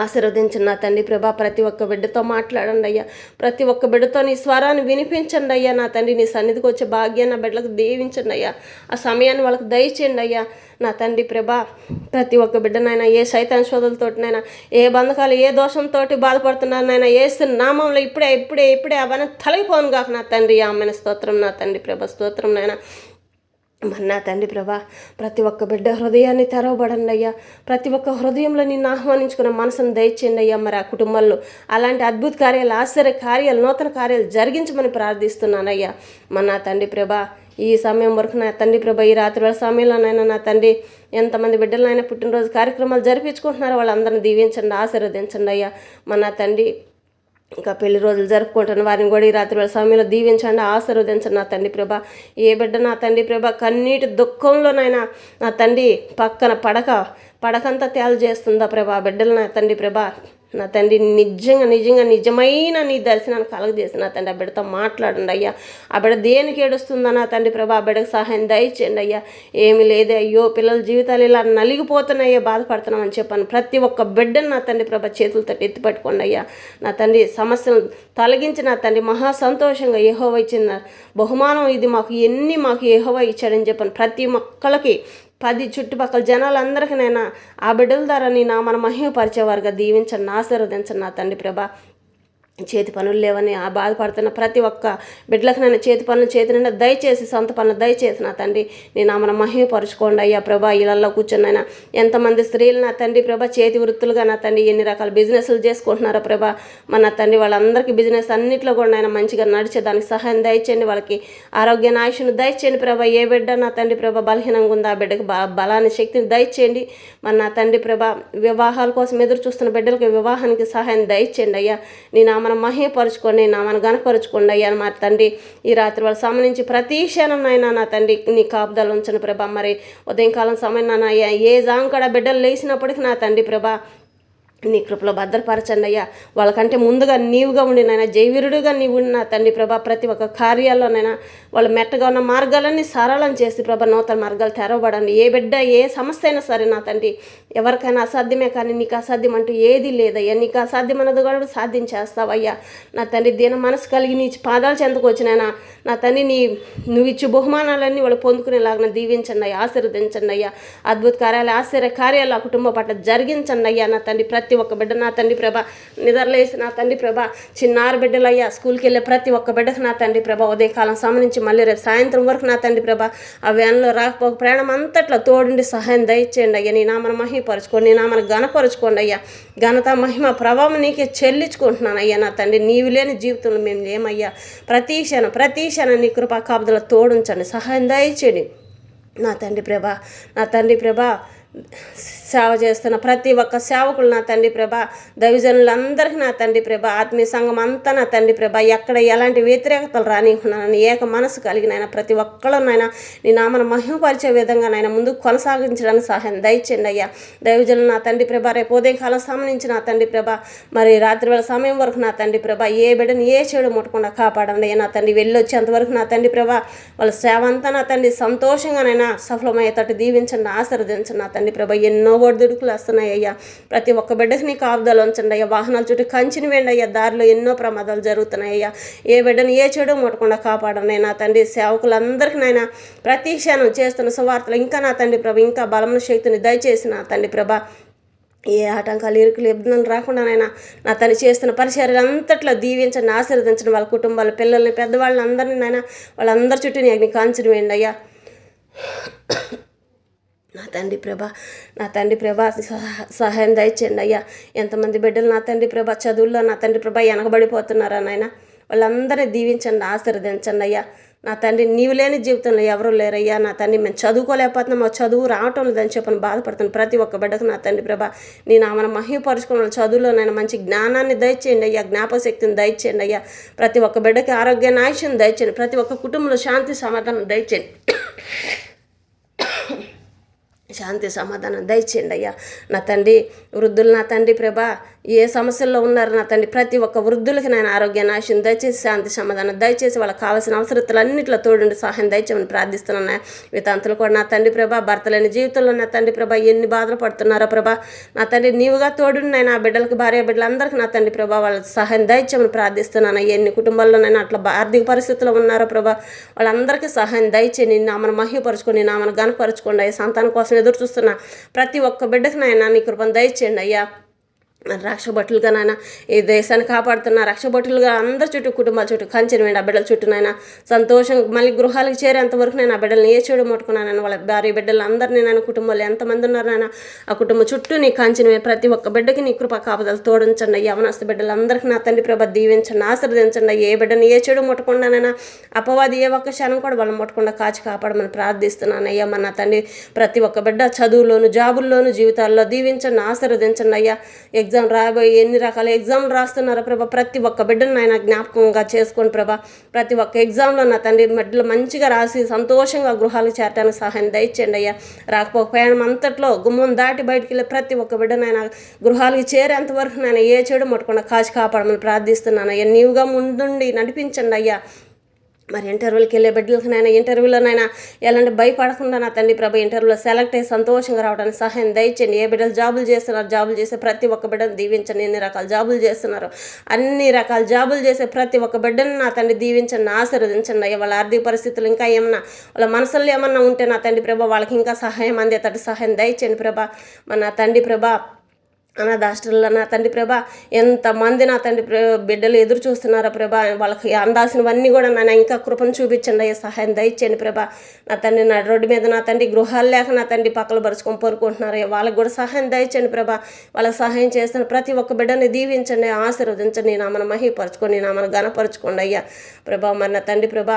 ఆశీర్వదించండి నా తండ్రి ప్రభా. ప్రతి ఒక్క బిడ్డతో మాట్లాడండి అయ్యా. ప్రతి ఒక్క బిడ్డతో నీ స్వరాన్ని వినిపించండి అయ్యా. నా తండ్రి నీ సన్నిధికి వచ్చే భాగ్యాన్ని నా బిడ్డలకు దీవించండి అయ్యా. ఆ సమయాన్ని వాళ్ళకి దయచేయండి అయ్యా. నా తండ్రి ప్రభా ప్రతి ఒక్క బిడ్డనైనా ఏ సైతాన్ శోధలతోటినైనా ఏ బంధకాలు ఏ దోషంతో బాధపడుతున్నారనైనా ఏస్తున్న నామంలో ఇప్పుడే అవన్నీ తొలగిపోను కాక నా తండ్రి. ఆమెన స్తోత్రం నా తండ్రి ప్రభా స్తోత్రం నైనా. మరి నా తండ్రి ప్రభా ప్రతి ఒక్క బిడ్డ హృదయాన్ని తెరవబడండి అయ్యా. ప్రతి ఒక్క హృదయంలో నిన్ను ఆహ్వానించుకున్న మనసును దయచేయండి అయ్యా. మరి ఆ కుటుంబాల్లో అలాంటి అద్భుత కార్యాలు, ఆశ్చర్య కార్యాలు, నూతన కార్యాలు జరిగించమని ప్రార్థిస్తున్నానయ్యా. మరి నా తండ్రి ప్రభా ఈ సమయం వరకు నా తండ్రి ప్రభా ఈ రాత్రి వేళ సమయంలోనైనా నా తండ్రి ఎంతమంది బిడ్డలనైనా పుట్టినరోజు కార్యక్రమాలు జరిపించుకుంటున్నారో వాళ్ళందరినీ దీవించండి, ఆశీర్వదించండి అయ్యా. మన నా తండ్రి ఇంకా పెళ్లి రోజులు జరుపుకుంటున్న వారిని కూడా ఈ రాత్రి వేళ సమయంలో దీవించండి, ఆశీర్వదించండి నా తండ్రి ప్రభా. ఏ బిడ్డ నా తండ్రి ప్రభా కన్నీటి దుఃఖంలోనైనా నా తండ్రి పక్కన పడకంతా తేలు చేస్తుందా ప్రభా బిడ్డలు నా తండ్రి ప్రభా. నా తండ్రి నిజమైన నీ దర్శనాన్ని కలగజేసి నా తండ్రి ఆ బిడ్డతో మాట్లాడండి అయ్యా. ఆ బిడ్డ దేనికి ఏడుస్తుందా నా తండ్రి ప్రభా ఆ బిడ్డకు సహాయం దయచేయండి అయ్యా. ఏమి లేదే అయ్యో పిల్లల జీవితాలు ఇలా నలిగిపోతున్నాయో బాధపడుతున్నామని చెప్పాను ప్రతి ఒక్క బిడ్డను నా తండ్రి ప్రభా చేతులతో ఎత్తి పట్టుకోండి అయ్యా. నా తండ్రి సమస్యను తొలగించి నా తండ్రి మహా సంతోషంగా యెహోవా ఇచ్చిన బహుమానం ఇది మాకు యెహోవా ఇచ్చాడని చెప్పాను ప్రతి ఒక్కళ్ళకి 10 చుట్టుపక్కల జనాలందరికీనైనా ఆ బిడ్డల ద్వారా నీ నామను మహిమపరిచేవారుగా దీవించండి, ఆశీర్వదించండి నా తండ్రి ప్రభా. చేతి పనులు లేవని ఆ బాధపడుతున్న ప్రతి ఒక్క బిడ్డలకు నన్ను చేతి పనులు చేతి నిండా దయచేసి సొంత పనులు దయచేసి నా తండ్రి నేను ఆమెను మహిమపరుచుకోండి అయ్యా ప్రభా. ఇళ్ళల్లో కూర్చున్నైనా ఎంతమంది స్త్రీలు నా తండ్రి ప్రభా చేతి వృత్తులుగా నా తండ్రి ఎన్ని రకాల బిజినెస్లు చేసుకుంటున్నారో ప్రభా. మన తండ్రి వాళ్ళందరికీ బిజినెస్ అన్నింటిలో కూడా నేను మంచిగా నడిచేదానికి సహాయం దయచేయండి, వాళ్ళకి ఆరోగ్య ఆయుష్ను దయచేయండి ప్రభా. ఏ బిడ్డ నా తండ్రి ప్రభా బలహీనంగా ఉందో ఆ బిడ్డకి బలాన్ని శక్తిని దయచేయండి. మన నా తండ్రి ప్రభా వివాహాల కోసం ఎదురు చూస్తున్న బిడ్డలకి వివాహానికి సహాయం దయచేయండి అయ్యా. నేను మనం మహిమపరుచుకోండి, నామను గణపరుచుకోండి అయ్యా. మా తండ్రి ఈ రాత్రి వాళ్ళ సంబంధించి ప్రతి క్షణం అయినా నా తండ్రి నీ కాపుదలు ఉంచను ప్రభా. మరి ఉదయంకాలం సమయం నాన్న ఏ జాంకడ బిడ్డలు లేచినప్పటికీ నా తండ్రి ప్రభా నీ కృపలో భద్రపరచండి అయ్యా. వాళ్ళకంటే ముందుగా నీవుగా ఉండి నాయన జయవీరుడుగా నీవు నా తండ్రి ప్రభా. ప్రతి ఒక్క కార్యాల్లోనైనా వాళ్ళు మెట్టగా ఉన్న మార్గాలన్నీ సరళం చేసి ప్రభా నూతన మార్గాలు తెరవబడండి. ఏ బిడ్డ ఏ సమస్య అయినా సరే నా తండ్రి ఎవరికైనా అసాధ్యమే కానీ నీకు అసాధ్యం అంటూ ఏది లేదయ్యా. నీకు అసాధ్యమన్నది కూడా సాధ్యం చేస్తావయ్యా. నా తండ్రి దీన మనసు కలిగి నీ పాదాలు చెందుకు వచ్చినైనా నా తండ్రి నువ్వు ఇచ్చే బహుమానాలన్నీ వాళ్ళు పొందుకునేలాగా దీవించండి అయ్యా, ఆశీర్వదించండి అయ్యా. అద్భుత కార్యాలు ఆశ్చర్య కార్యాలు ఆ కుటుంబం పట్ల జరిగించండి అయ్యా. నా తండ్రి ప్రతి ప్రతి ఒక్క బిడ్డ నా తండ్రి ప్రభ నిద్రలేసి నా తండ్రి ప్రభ చిన్నారు బిడ్డలయ్యా స్కూల్కి వెళ్ళే ప్రతి ఒక్క బిడ్డకు నా తండ్రి ప్రభ ఉదయకాలం సంబంధించి మళ్ళీ రేపు సాయంత్రం వరకు నా తండ్రి ప్రభ ఆ వ్యాన్లో రాకపోక ప్రయాణం అంతట్లో తోడుండి సహాయం దయచేయండి అయ్యా. నీ నామను మహిమపరచుకోండి, నీ నామను ఘనపరచుకోండి అయ్యా. ఘనత మహిమ ప్రభావం నీకే చెల్లించుకుంటున్నాను అయ్యా. నా తండ్రి నీవు లేని జీవితంలో మేము లేమయ్యా. ప్రతి క్షణం నీ కృపా కాపుదల తోడుంచండి, సహాయం దయచేయండి నా తండ్రి ప్రభ సేవ చేస్తున్న ప్రతి ఒక్క సేవకులు నా తండ్రి ప్రభ దైవజనులందరికీ నా తండ్రి ప్రభ ఆత్మీయ సంఘం అంతా నా తండ్రి ప్రభ ఎక్కడ ఎలాంటి వ్యతిరేకతలు రానికున్నాను ఏక మనసు కలిగినైనా ప్రతి ఒక్కళ్ళనైనా నీ నామను మహిమపరిచే విధంగా నాయన ముందుకు కొనసాగించడానికి సహాయం దయచేయండి అయ్యా. దైవజనులు నా తండ్రి ప్రభ రేపు ఉదయకాలం సంబంధించి నా తండ్రి ప్రభ మరి రాత్రి వేళ సమయం వరకు నా తండ్రి ప్రభ ఏ బిడ్డని ఏ చెడు ముట్టకుండా కాపాడండి అయ్యా. నా తండ్రి వెళ్ళొచ్చేంతవరకు నా తండ్రి ప్రభ వాళ్ళ సేవ అంతా నా తండ్రి సంతోషంగానైనా సఫలమయ్యేటట్టు దీవించండి, ఆశీర్వదించండి నా తండ్రి ప్రభ. ఎన్నో ఒడిదుడుకులు వస్తున్నాయి అయ్యా. ప్రతి ఒక్క బిడ్డకి నీ కాపుదలు ఉంచండి అయ్యా. వాహనాల చుట్టూ కంచిని వేయండి అయ్యా. దారిలో ఎన్నో ప్రమాదాలు జరుగుతున్నాయి అయ్యా. ఏ బిడ్డను ఏ చెడు ముట్టకుండా కాపాడండి నా తండ్రి. సేవకులందరికీ నాయన ప్రతి క్షణం చేస్తున్న సువార్తలు ఇంకా నా తండ్రి ప్రభ ఇంకా బలమైన శక్తిని దయచేసి నా తండ్రి ప్రభ ఏ ఆటంకాలు ఇరుకులు ఇబ్బందులు రాకుండానైనా నా తను చేస్తున్న పరిచర్యలు అంతట్లో దీవించండి, ఆశీర్వదించండి. వాళ్ళ కుటుంబాల పిల్లల్ని పెద్దవాళ్ళని అందరినీ నాయన వాళ్ళందరి చుట్టూ నీ కాంచిన వేయండి అయ్యా. నా తండ్రి ప్రభ సహాయం దయచేయండి అయ్యా. ఎంతమంది బిడ్డలు నా తండ్రి ప్రభ చదువుల్లో నా తండ్రి ప్రభ వెనకబడిపోతున్నారా నాయన వాళ్ళందరినీ దీవించండి, ఆశీర్వదించండి అయ్యా. నా తండ్రి నీవు లేని జీవితంలో ఎవరు లేరయ్యా. నా తండ్రి మేము చదువుకోలేకపోతున్నాం, మా చదువు రావటం లేదని చెప్పని బాధపడుతున్నాను. ప్రతి ఒక్క బిడ్డకు నా తండ్రి ప్రభ నీ నామను మహిమపరుచుకున్న వాళ్ళ చదువులో నేను మంచి జ్ఞానాన్ని దయచేయండి అయ్యా, జ్ఞాపశక్తిని దయచేయండి అయ్యా. ప్రతి ఒక్క బిడ్డకి ఆరోగ్యాన్ని ఆయుష్ని దయచేయండి. ప్రతి ఒక్క కుటుంబంలో శాంతి సమాధానం దయచేయండి, శాంతి సమాధానం దయచేయండి అయ్యా. నా తండ్రి వృద్ధులు నా తండ్రి ప్రభ ఏ సమస్యల్లో ఉన్నారు నా తండ్రి ప్రతి ఒక్క వృద్ధులకి నేను ఆరోగ్యాన్ని ఆశను దయచేసి శాంతి సమాధానం దయచేసి వాళ్ళకి కావాల్సిన అవసరతలన్నింటిలో తోడుండి సహాయం దయచేయమని ప్రార్థిస్తున్నాను. వితంతులు కూడా నా తండ్రి ప్రభ భర్తలేని జీవితంలో నా తండ్రి ప్రభ ఎన్ని బాధలు పడుతున్నారో ప్రభ నా తండ్రి నీవుగా తోడుండి నేను ఆ బిడ్డలకి భార్య బిడ్డలందరికీ నా తండ్రి ప్రభ వాళ్ళకి సహాయం దయచేయమని ప్రార్థిస్తున్నాను. ఎన్ని కుటుంబాల్లోనైనా అట్లా ఆర్థిక పరిస్థితుల్లో ఉన్నారో ప్రభ వాళ్ళందరికీ సహాయం దయచేయి. నిన్ను నామను మహిమపరుచుకొని నామను గనపరుచుకోండి అయ్యా. సంతానం కోసం ఎదురు చూస్తున్న ప్రతి ఒక్క బిడ్డకి నాయన నీ కృపను దయచేయండి అయ్యా. రక్షభటులుగా నాయన ఈ దేశాన్ని కాపాడుతున్న రక్షభటులుగా అందరి చుట్టూ కుటుంబాల చుట్టూ కంచెని వేయండి. ఆ బిడ్డల చుట్టూ నాయన సంతోషం మళ్ళీ గృహాలకు చేరేంతవరకు నేను ఆ బిడ్డలను ఏ చెడు ముట్టుకున్నాను. వాళ్ళ భార్య బిడ్డలు అందరినీ నేను కుటుంబంలో ఎంతమంది ఉన్నారు నాయన ఆ కుటుంబం చుట్టూ నీ కంచెని ప్రతి ఒక్క బిడ్డకి నీ కృప కాపుదలు తోడించండి. యవనస్తు బిడ్డలందరికీ నా తండ్రి ప్రభ దీవించండి, ఆశీర్వదించండి. ఏ బిడ్డని ఏ చెడు ముట్టకుండానైనా అపవాది ఏ ఒక్క క్షణం కూడా వాళ్ళు ముట్టకుండా కాచి కాపాడమని ప్రార్థిస్తున్నాను అయ్యా. మన నా తండ్రి ప్రతి ఒక్క బిడ్డ చదువులోను జాబుల్లోను జీవితాల్లో దీవించండి, ఆశీర్వదించండి అయ్యా. ఎగ్జామ్ రాబోయే ఎన్ని రకాల ఎగ్జామ్లు రాస్తున్నారో ప్రభా ప్రతి ఒక్క బిడ్డను నాయన జ్ఞాపకంగా చేసుకోండి ప్రభా. ప్రతి ఒక్క ఎగ్జామ్లో నా తండ్రి బిడ్డలు మంచిగా రాసి సంతోషంగా గృహాలకు చేరడానికి సహాయం దయచేయండి అయ్యా. రాకపోక ప్రయాణం అంతట్లో గుమ్మం దాటి బయటికి వెళ్ళి ప్రతి ఒక్క బిడ్డను ఆయన గృహాలకు చేరేంతవరకు నేను ఏ చెడు ముట్టకుండా కాచి కాపాడమని ప్రార్థిస్తున్నాను అయ్యా. నీవుగా ముందుండి నడిపించండి అయ్యా. మరి ఇంటర్వ్యూకి వెళ్ళే బిడ్డలకి నాయన ఇంటర్వ్యూలోనైనా ఎలాంటి భయపడకుండా నా తండ్రి ప్రభ ఇంటర్వ్యూలో సెలెక్ట్ అయ్యి సంతోషంగా రావడానికి సహాయం దయచేయండి. ఏ బిడ్డలు జాబులు చేస్తున్నారు జాబులు చేసే ప్రతి ఒక్క బిడ్డను దీవించండి. ఎన్ని రకాల జాబులు చేస్తున్నారు అన్ని రకాల జాబులు చేసే ప్రతి ఒక్క బిడ్డను నా తండ్రి దీవించండి, ఆశీర్వదించండి అయ్యా. వాళ్ళ ఆర్థిక పరిస్థితులు ఇంకా ఏమన్నా వాళ్ళ మనసులో ఏమన్నా ఉంటే నా తండ్రి ప్రభ వాళ్ళకి ఇంకా సహాయం అందేటట్టు సహాయం దయచేయండి ప్రభ. మన నా తండ్రి ప్రభ అనాథ హాస్టల్లో నా తండ్రి ప్రభ ఎంతమంది నా తండ్రి బిడ్డలు ఎదురు చూస్తున్నారో ప్రభ వాళ్ళకి అందాల్సినవన్నీ కూడా నన్ను ఇంకా కృపను చూపించండి అయ్యా. సహాయం దయచేయండి ప్రభ. నా తండ్రి నా రోడ్డు మీద నా తండ్రి గృహాలు లేక నా తండ్రి పక్కలు పరుచుకొని పరుకుంటున్నారు అయ్యా. వాళ్ళకి కూడా సహాయం దయచేయండి ప్రభ. వాళ్ళకి సహాయం చేస్తున్న ప్రతి ఒక్క బిడ్డని దీవించండి, ఆశీర్వదించండి. నా మన మహిపరచుకోండి, నా మన ఘనపరచుకోండి అయ్యా ప్రభ. మరి నా తండ్రి ప్రభ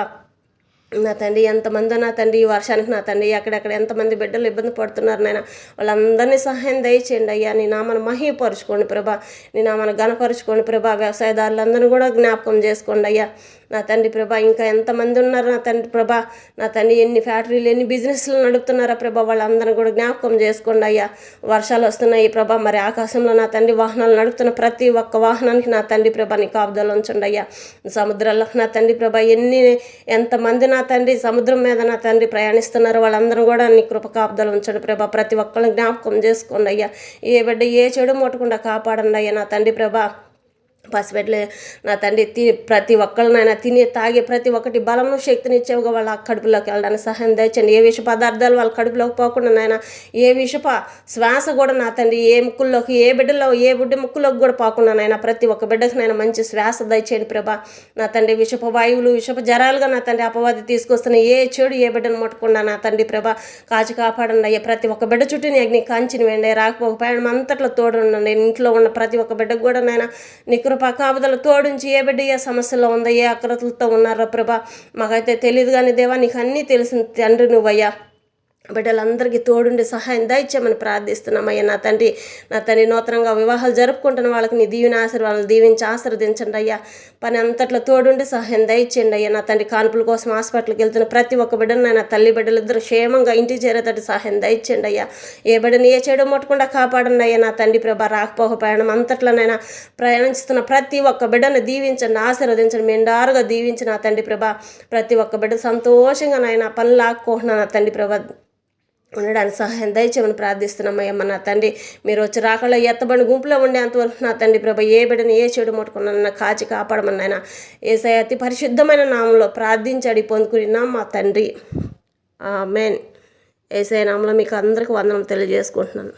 నా తండ్రి ఎంతమందో నా తండ్రి ఈ వర్షానికి నా తండ్రి అక్కడెక్కడ ఎంతమంది బిడ్డలు ఇబ్బంది పడుతున్నారు నాయన వాళ్ళందరినీ సహాయం దయచేయండి అయ్యా. నీ నామను మహిపరుచుకోండి ప్రభా, నీ నామను ఘనపరుచుకోండి ప్రభా. వ్యవసాయదారులందరూ కూడా జ్ఞాపకం చేసుకోండి అయ్యా. నా తండ్రి ప్రభా ఇంకా ఎంతమంది ఉన్నారు నా తండ్రి ప్రభా. నా తండ్రి ఎన్ని ఫ్యాక్టరీలు ఎన్ని బిజినెస్లు నడుపుతున్నారా ప్రభా వాళ్ళందరినీ కూడా జ్ఞాపకం చేసుకోండి అయ్యా. వర్షాలు వస్తున్నాయి ప్రభా, మరి ఆకాశంలో నా తండ్రి వాహనాలు నడుపుతున్న ప్రతి ఒక్క వాహనానికి నా తండ్రి ప్రభా నీ కాపుదలు ఉంచండి అయ్యా. సముద్రాల్లో నా తండ్రి ప్రభా ఎంతమంది నా తండ్రి సముద్రం మీద నా తండ్రి ప్రయాణిస్తున్నారు వాళ్ళందరూ కూడా నీ కృప కాపుదలు ఉంచండి ప్రభా. ప్రతి ఒక్కరిని జ్ఞాపకం చేసుకోండి అయ్యా. ఏ బిడ్డ ఏ చెడు ముట్టకుండా కాపాడండి అయ్యా. నా తండ్రి ప్రభా పసిబిడ్డలే నా తండ్రి ప్రతి ఒక్కళ్ళనైనా తిని తాగి ప్రతి ఒక్కటి బలమును శక్తిని ఇచ్చేవిగా వాళ్ళ కడుపులోకి వెళ్ళడానికి సహాయం దయచండి. ఏ విష పదార్థాలు వాళ్ళ కడుపులోకి పోకుండా నాయన, ఏ విషప శ్వాస కూడా నా తండ్రి ఏ ముక్కుల్లోకి ఏ బిడ్డలో ఏ బిడ్డ ముక్కులోకి కూడా పోకుండా నాయన ప్రతి ఒక్క బిడ్డకి నేను మంచి శ్వాస దయచేయండి ప్రభా. నా తండ్రి విషప వాయువులు విషప జరాలుగా నా తండ్రి అపవాది తీసుకొస్తున్న ఏ చెడు ఏ బిడ్డను ముట్టకుండా నా తండ్రి ప్రభా కాచి కాపాడండి అయ్యా. ప్రతి ఒక్క బిడ్డ చుట్టూ నీ అగ్ని కాంచిని వేయండి. రాకపోక ప్రయాణం అంతట్లో తోడు ఉండండి. ఇంట్లో ఉన్న ప్రతి ఒక్క బిడ్డకు కూడా నాయన నీ కృపా కాపుదల తోడుంచి ఏ బిడ్డ ఏ సమస్యలో ఉందో ఏ అక్రతలతో ఉన్నారో ప్రభా మాకైతే తెలియదు కానీ దేవా నీకు అన్నీ తెలిసిన తండ్రి నువ్వయ్యా. బిడ్డలందరికీ తోడుండి సహాయం దయచేయమని ప్రార్థిస్తున్నామయ్యా. నా తండ్రి నూతనంగా వివాహాలు జరుపుకుంటున్న వాళ్ళకి నీ దీవెన ఆశీర్వాదాలు దీవించి ఆశీర్వదించండి అయ్యా. పని అంతట్లో తోడుండి సహాయం దయచేయండి అయ్యా. నా తండ్రి కాన్పుల కోసం హాస్పిటల్కి వెళ్తున్న ప్రతి ఒక్క బిడ్డను నాయన తల్లి బిడ్డలిద్దరూ క్షేమంగా ఇంటికి చేరేటట్టు సహాయం దయచేయండి అయ్యా. ఏ బిడ్డని ఏ చెడు ముట్టకుండా కాపాడండి అయ్యా. నా తండ్రి ప్రభా రాకపోక ప్రయాణం అంతట్లోనైనా ప్రయాణిస్తున్న ప్రతి ఒక్క బిడ్డను దీవించండి ఆశీర్వదించండి మెండారుగా దీవించి నా తండ్రి ప్రభా ప్రతి ఒక్క బిడ్డ సంతోషంగా నాయన పనులు లాక్కోకుండా నా తండ్రి ప్రభా ఉండడానికి సహాయం దయచేయమని ప్రార్థిస్తున్నామయ్యమ్మ. నా తండ్రి మీరు వచ్చి రాకల్లో ఎత్తబడి గుంపులో ఉండేంతవరకు నా తండ్రి ప్రభా ఏ బిడ్డని ఏ చెడు ముట్టుకున్నా కాచి కాపాడమని నాయన యేసయ్య అతి పరిశుద్ధమైన నామంలో ప్రార్థించాడు పొందుకున్నాం మా తండ్రి. ఆమేన్. యేసయ్య నామంలో మీకు అందరికీ వందనం తెలియజేసుకుంటున్నాను.